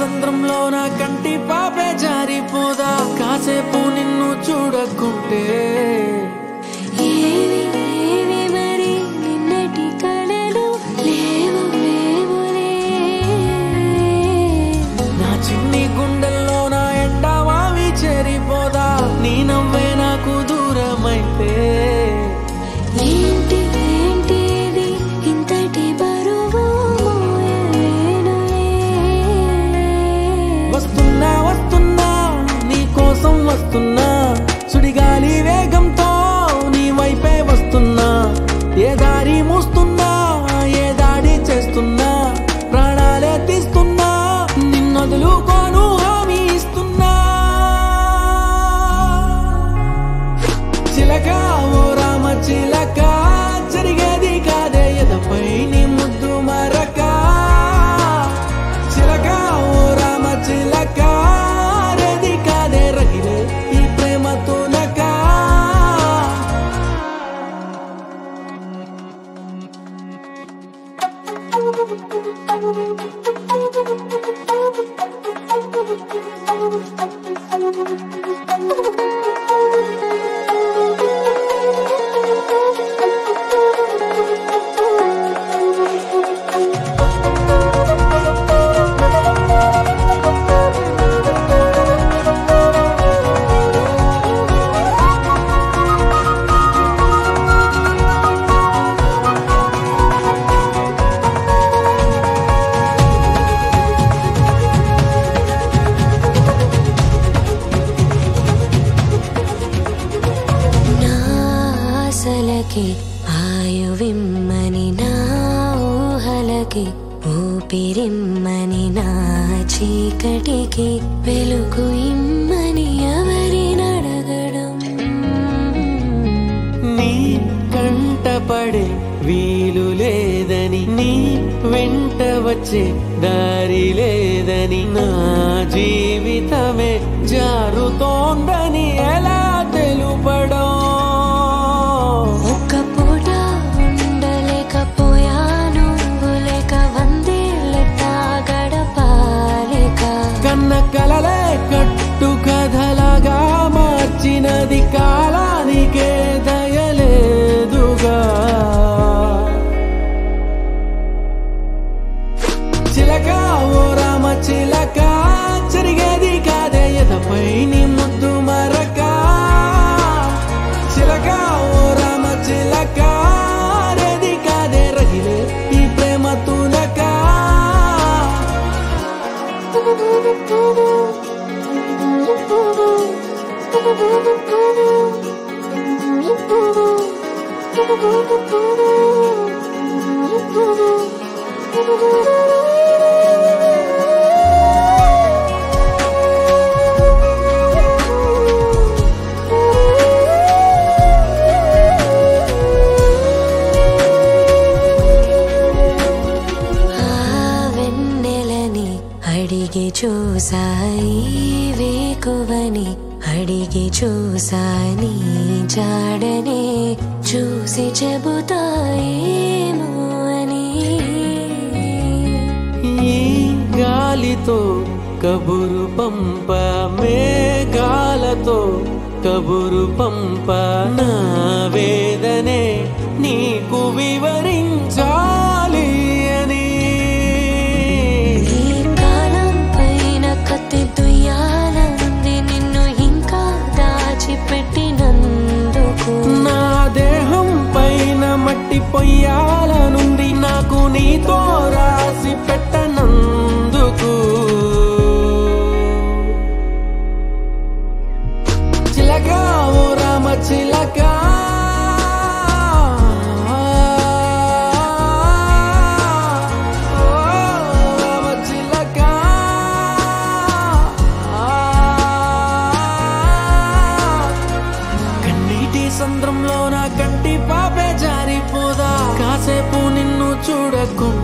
సంద్రంలో నా కంటి పాపే జారిపోదా కాసేపు నిన్ను చూడకుంటే నా చిన్ని గుండెల్లో నా ఎండమావి చేరిపోదా నీ నవ్వే నాకు దూరమైతే వస్తున్నా వస్తున్నా నీ కోసం వస్తున్నా సుడిగాలి వేగంతో నీ వైపే వస్తున్నా ఏ దారి మూస్తున్నా ఏ దాడి చేస్తున్నా ప్రాణాలే తీస్తున్నా నిన్నొదులుకోను హామీ ఇస్తున్నా చిలక ఓ రామ చిలక జరిగేది కాదే ఎదపై నీ ముద్దు మరక చిలక ఓ రామ చిలక రేది కాదే రగిలే ఈ ప్రేమ తునక ఆయువిమ్మని నా ఊహలకి ఊపిరిమ్మని నా చీకటికి వెలుగు ఇమ్మని ఎవరినడగడం నీ కంటపడే వీలు లేదని నీ వెంట వచ్చే దారి లేదని నా జీవితమే జారుతోందని ఎలా తెలుపడం కలలే కట్టు కథలాగా మార్చినది కాలానికే దయలేదుగా చిలక ఓ రామ చిలక జరిగేది కాదే ఎదపై నీ ముద్దు మరక చిలక ఓ రామ చిలక రేది కాదే రగిలే ఈ ప్రేమ తునక అడిగి చూసాయి వేకువని అడిగి చూసాని జాడనే చూసి చెబుతాయేమో అని ఈ గాలితో కబురు పంప మేఘాలతో కబురు పంప నా వేదనే నీకు వివరించాలి అని పెట్టినందుకు నా దేహం పైన మట్టి పొయ్యాలనుంది నాకు నీతో రాసి పెట్టనందుకు చిలక ఓ రామ చిలక సంద్రంలో నా కంటి పాపే జారిపోదా కాసేపు నిన్ను చూడకుండా